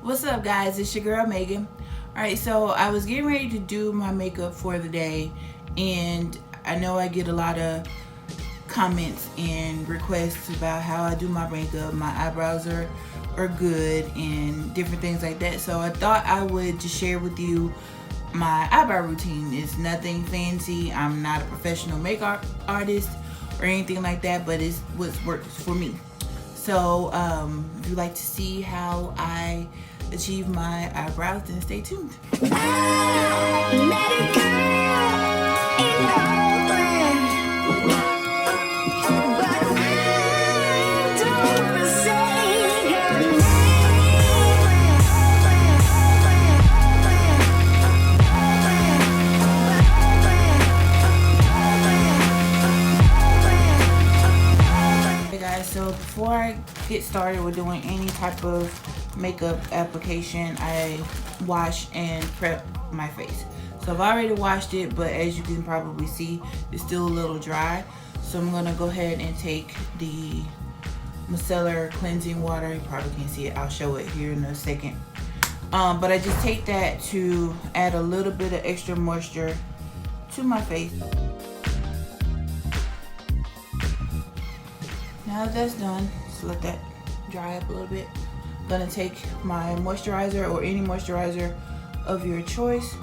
What's up, guys? It's your girl Megan. Alright, so I was getting ready to do my makeup for the day, and I know I get a lot of comments and requests about how I do my makeup. My eyebrows are good and different things like that. So I thought I would just share with you my eyebrow routine. It's nothing fancy. I'm not a professional makeup artist or anything like that, but it's what works for me. So if you'd like to see how I achieve my eyebrows, then stay tuned. So before I get started with doing any type of makeup application, I wash and prep my face. So I've already washed it, but as you can probably see, it's still a little dry. So I'm gonna go ahead and take the Micellar cleansing water. You probably can't see it, I'll show it here in a second. But I just take that to add a little bit of extra moisture to my face. Now that that's done, just let that dry up a little bit. I'm gonna take my moisturizer or any moisturizer of your choice.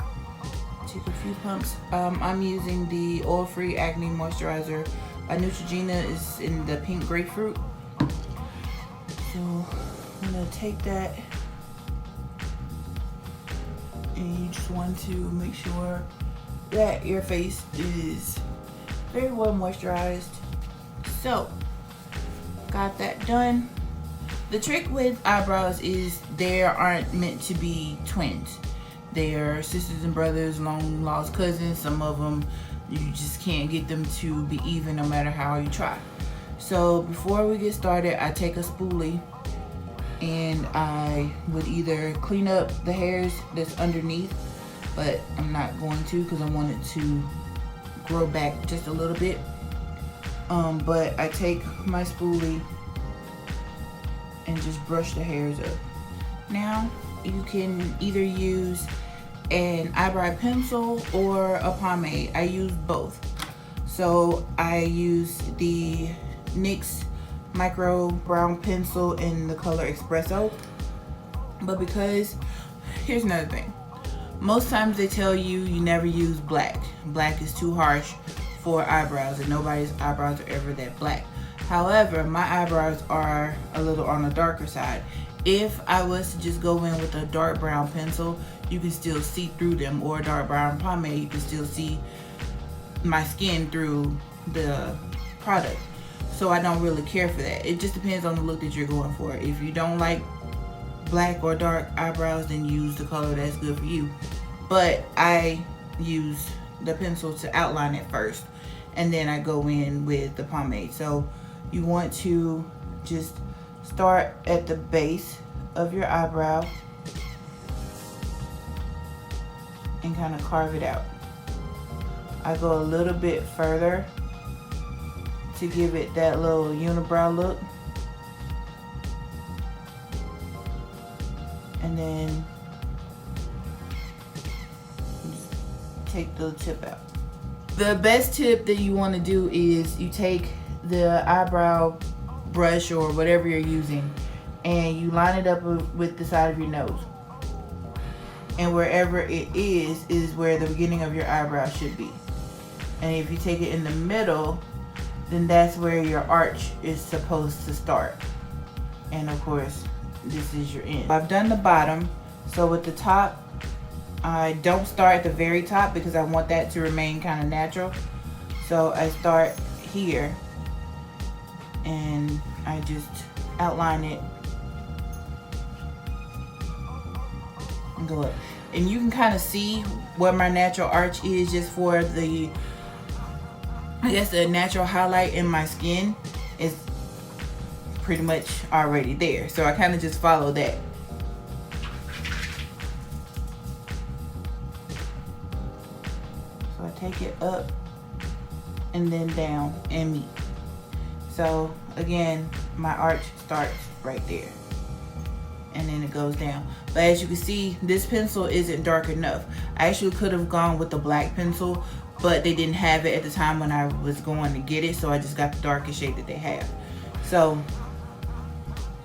Take a few pumps. I'm using the oil-free acne moisturizer by Neutrogena. It's in the pink grapefruit. So I'm gonna take that, and you just want to make sure that your face is very well moisturized. So got that done. The trick with eyebrows is they aren't meant to be twins. They are sisters and brothers, long lost cousins. Some of them you just can't get them to be even no matter how you try. So before we get started, I take a spoolie and I would either clean up the hairs that's underneath, but I'm not going to because I want it to grow back just a little bit. But I take my spoolie and just brush the hairs up. Now you can either use an eyebrow pencil or a pomade. I use both. So I use the NYX micro brown pencil in the color Espresso. But because, here's another thing. Most times they tell you never use black. Black is too harsh for eyebrows, and nobody's eyebrows are ever that black. However, my eyebrows are a little on the darker side. If I was to just go in with a dark brown pencil, you can still see through them, or a dark brown pomade, you can still see my skin through the product. So I don't really care for that. It just depends on the look that you're going for. If you don't like black or dark eyebrows, then use the color that's good for you. But I use the pencil to outline it first, and then I go in with the pomade. So you want to just start at the base of your eyebrow and kind of carve it out. I go a little bit further to give it that little unibrow look, and then just take the tip out. The best tip that you want to do is you take the eyebrow brush or whatever you're using, and you line it up with the side of your nose, and wherever it is where the beginning of your eyebrow should be. And if you take it in the middle, then that's where your arch is supposed to start, and of course this is your end. I've done the bottom, so with the top I don't start at the very top because I want that to remain kind of natural. So I start here and I just outline it and go up. And you can kind of see where my natural arch is just for the, I guess, the natural highlight in my skin is pretty much already there. So I kind of just follow that. So I take it up and then down and meet. So again, my arch starts right there. and then it goes down. But as you can see, this pencil isn't dark enough. I actually could have gone with the black pencil, but they didn't have it at the time when I was going to get it, so I just got the darkest shade that they have. So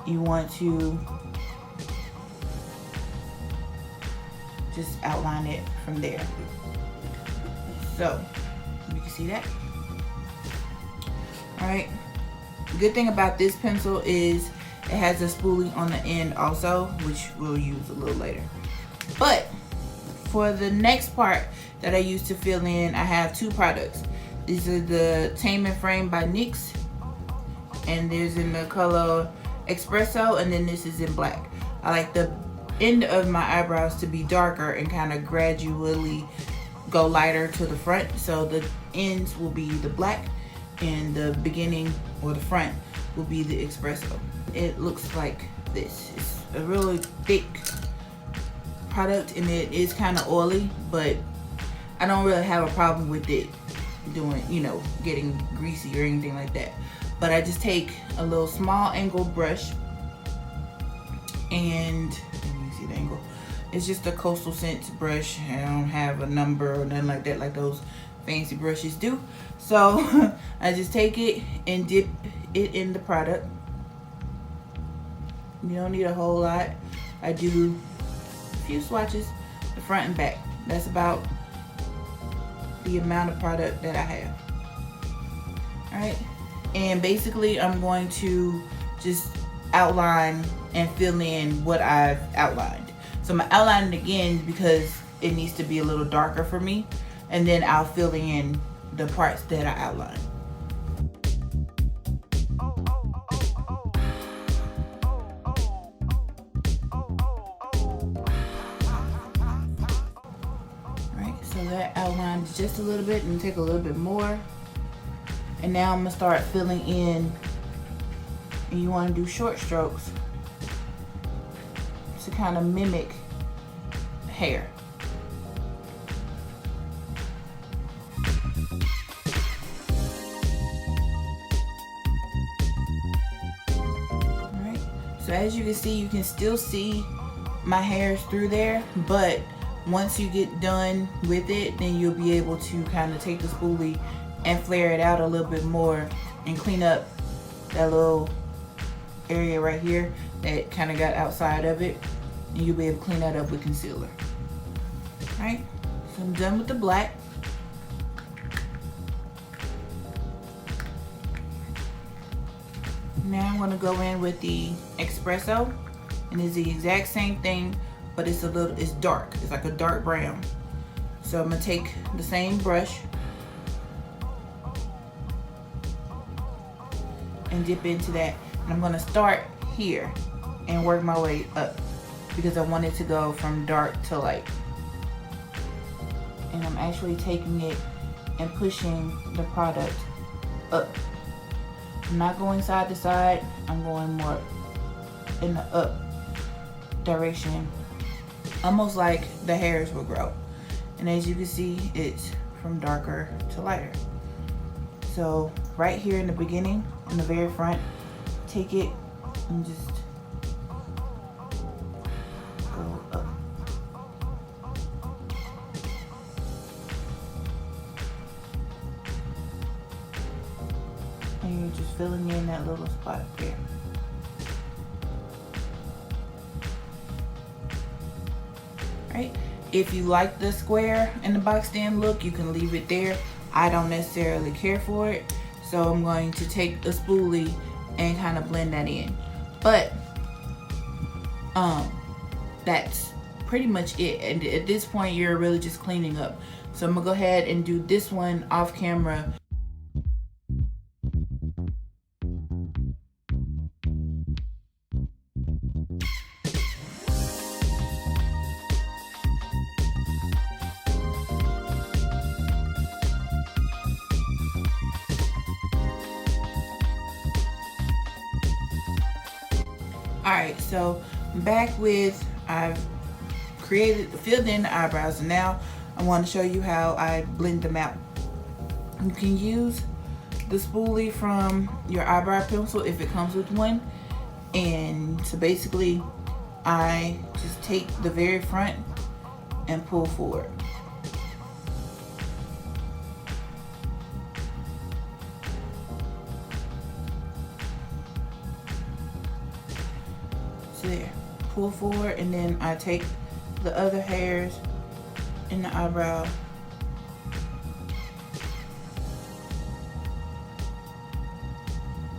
you want to just outline it from there. So you can see that. All right, the good thing about this pencil is it has a spoolie on the end also, which we'll use a little later. But for the next part that I use to fill in, I have two products. These are the Tame and Frame by NYX, and there's in the color Espresso, and then this is in black. I like the end of my eyebrows to be darker and kind of gradually go lighter to the front. So the ends will be the black and the beginning or the front will be the Espresso. It looks like this. It's a really thick product and it is kind of oily, but I don't really have a problem with it doing, you know, getting greasy or anything like that. But I just take a little small angle brush, and you see the angle. It's just a Coastal Scents brush. I don't have a number or nothing like that like those fancy brushes do. So I just take it and dip it in the product. You don't need a whole lot. I do a few swatches, the front and back. That's about the amount of product that I have. All right, and basically I'm going to just outline and fill in what I've outlined. So I'm gonna outline it again because it needs to be a little darker for me, and then I'll fill in the parts that I outlined. So that outlines just a little bit and take a little bit more. And now I'm gonna start filling in, and you wanna do short strokes to kind of mimic hair. All right, so as you can still see my hairs through there, but once you get done with it, then you'll be able to kind of take the spoolie and flare it out a little bit more and clean up that little area right here that kind of got outside of it, and you'll be able to clean that up with concealer. All right, so I'm done with the black. Now I'm gonna go in with the Espresso, and it's the exact same thing, but it's dark. It's like a dark brown. So I'm gonna take the same brush and dip into that. And I'm gonna start here and work my way up because I want it to go from dark to light. And I'm actually taking it and pushing the product up. I'm not going side to side. I'm going more in the up direction, almost like the hairs will grow. And as you can see, it's from darker to lighter. So right here in the beginning, in the very front, take it and just go up. And you're just filling in that little spot there. Right? If you like the square and the boxed in look, you can leave it there. I don't necessarily care for it, so I'm going to take a spoolie and kind of blend that in. But that's pretty much it. And at this point, you're really just cleaning up. So I'm gonna go ahead and do this one off camera. Alright, so I'm back with, I've filled in the eyebrows, and now I want to show you how I blend them out. You can use the spoolie from your eyebrow pencil if it comes with one, and so basically I just take the very front and pull forward. So there, pull forward, and then I take the other hairs in the eyebrow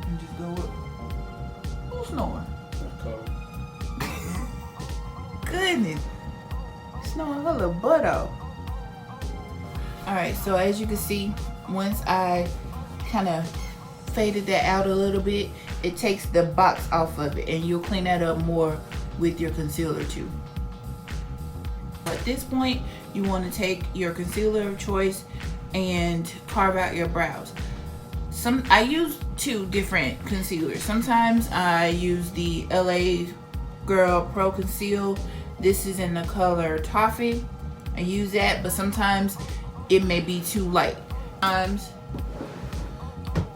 and just go up. Who's snoring? Goodness, snoring her little butt off. Alright, so as you can see, once I kind of faded that out a little bit, it takes the box off of it, and you'll clean that up more with your concealer too. At this point, you want to take your concealer of choice and carve out your brows. I use two different concealers. Sometimes I use the LA Girl Pro Conceal. This is in the color Toffee. I use that, but sometimes it may be too light. Sometimes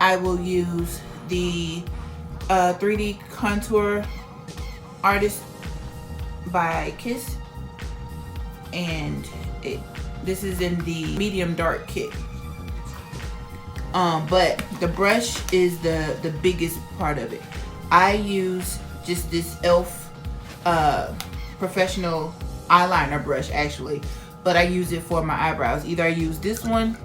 I will use the 3D Contour Artist by Kiss, and this is in the medium dark kit. But the brush is the biggest part of it. I use just this e.l.f. Professional eyeliner brush actually, but I use it for my eyebrows. Either I use this one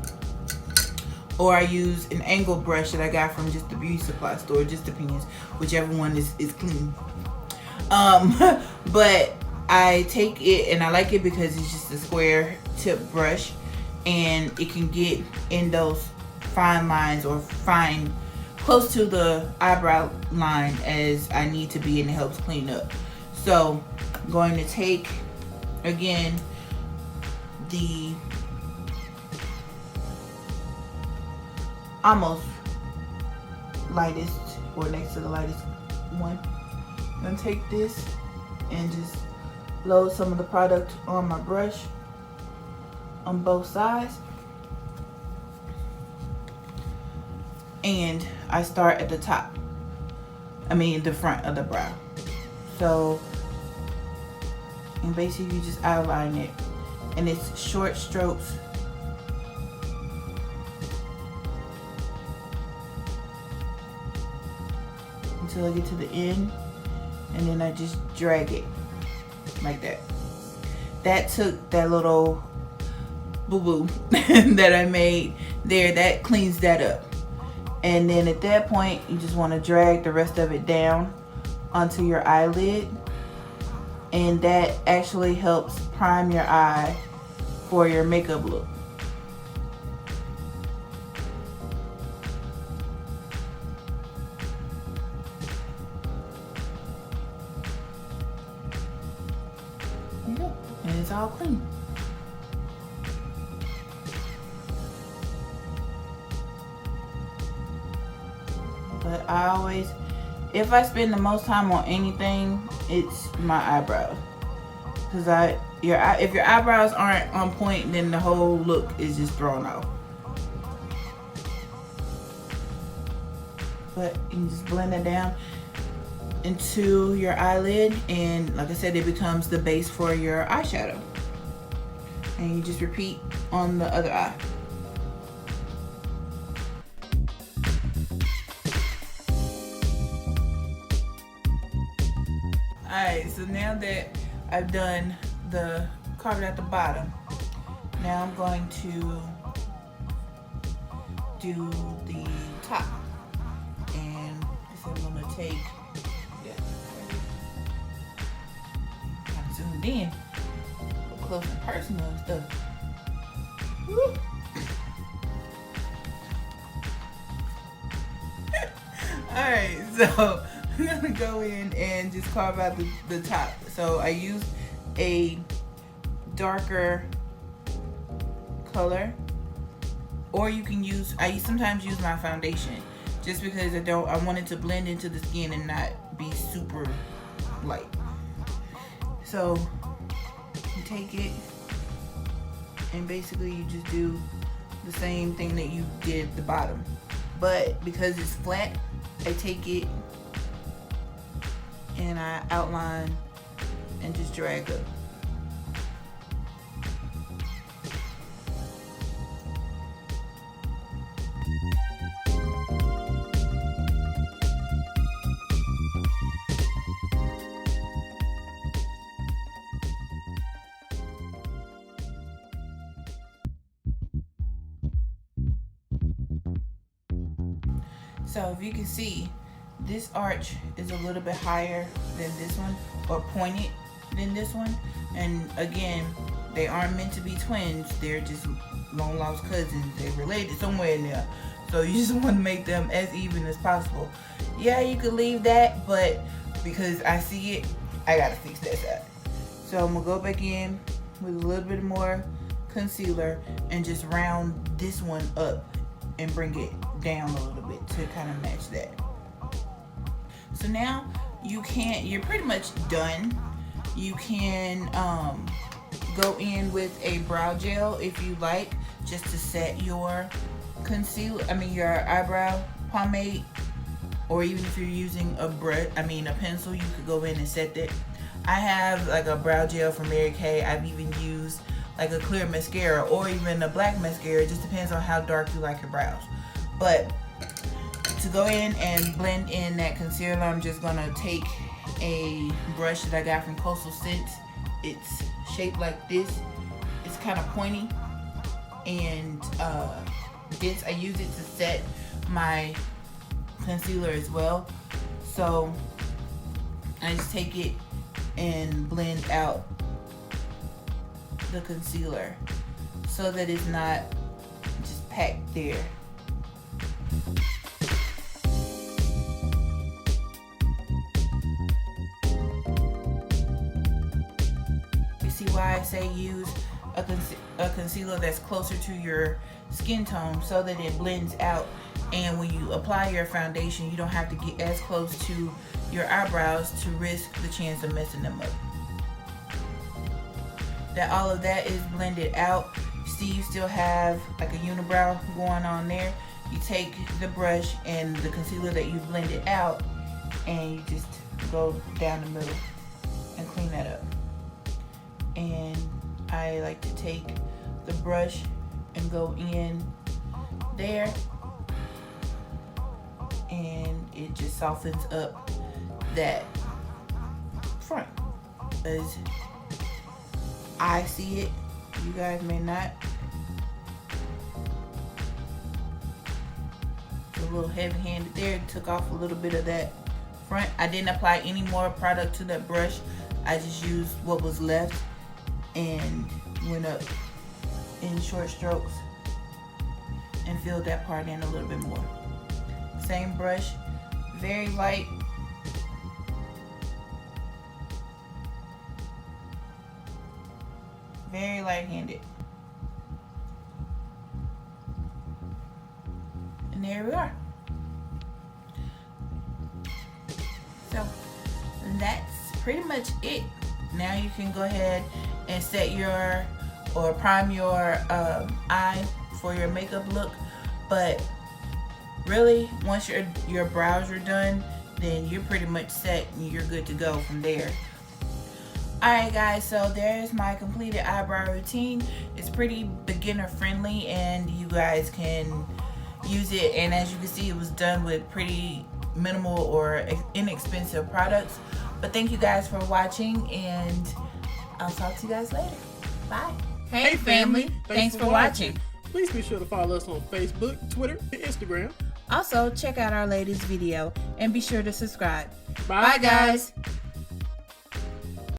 or I use an angle brush that I got from just the beauty supply store. Just depends, whichever one is clean. But I take it, and I like it because it's just a square tip brush, and it can get in those fine lines or fine close to the eyebrow line as I need to be, and it helps clean up. So I'm going to take again the almost lightest, or next to the lightest one. I'm gonna take this and just load some of the product on my brush on both sides, and I start at the top, the front of the brow. So, and basically you just outline it, and it's short strokes. Until I get to the end, and then I just drag it like that. That took that little boo-boo that I made there, that cleans that up. And then at that point, you just want to drag the rest of it down onto your eyelid, and that actually helps prime your eye for your makeup look. There you go. And it's all clean. But I always, if I spend the most time on anything, it's my eyebrows. Because if your eyebrows aren't on point, then the whole look is just thrown off. But you can just blend it down into your eyelid, and like I said, it becomes the base for your eyeshadow. And you just repeat on the other eye. Alright, so now that I've done the carving at the bottom, now I'm going to do the top. And so I'm going to take, I'm zoomed in, up close and personal and stuff. Woo. Alright, so I'm gonna go in and just carve out the top. So I used a darker color, or you can use, I sometimes use my foundation just because I want it to blend into the skin and not be super light. So you take it and basically you just do the same thing that you did at the bottom, but because it's flat, I take it and I outline and just drag up. So if you can see, this arch is a little bit higher than this one, or pointed than this one. And again, they aren't meant to be twins. They're just long lost cousins. They're related somewhere in there. So you just want to make them as even as possible. Yeah, you could leave that, but because I see it, I gotta fix that side. So I'm gonna go back in with a little bit more concealer and just round this one up and bring it down a little bit to kind of match that. So now you're pretty much done. You can go in with a brow gel if you like, just to set your your eyebrow pomade, or even if you're using a pencil, you could go in and set that. I have like a brow gel from Mary Kay. I've even used like a clear mascara or even a black mascara. It just depends on how dark you like your brows. But to go in and blend in that concealer, I'm just gonna take a brush that I got from Coastal Scents. It's shaped like this. It's kind of pointy, and I use it to set my concealer as well. So I just take it and blend out the concealer so that it's not just packed there. You see why I say use a concealer that's closer to your skin tone, so that it blends out, and when you apply your foundation, you don't have to get as close to your eyebrows to risk the chance of messing them up. That all of that is blended out. You see, you still have like a unibrow going on there. You take the brush and the concealer that you blended out, and you just go down the middle and clean that up. And I like to take the brush and go in there, and it just softens up that front as I see it. You guys may not. It's a little heavy-handed there. Took off a little bit of that front. I didn't apply any more product to that brush. I just used what was left and went up in short strokes and filled that part in a little bit more. Same brush, very light. Very light-handed. And there we are. So that's pretty much it. Now you can go ahead and set or prime your eye for your makeup look. But really, once your brows are done, then you're pretty much set and you're good to go from there. Alright guys, so there's my completed eyebrow routine. It's pretty beginner friendly and you guys can use it, and as you can see, it was done with pretty minimal or inexpensive products. But thank you guys for watching, and I'll talk to you guys later. Bye. Hey family, thanks for watching. Please be sure to follow us on Facebook, Twitter, and Instagram. Also, check out our latest video and be sure to subscribe. Bye guys.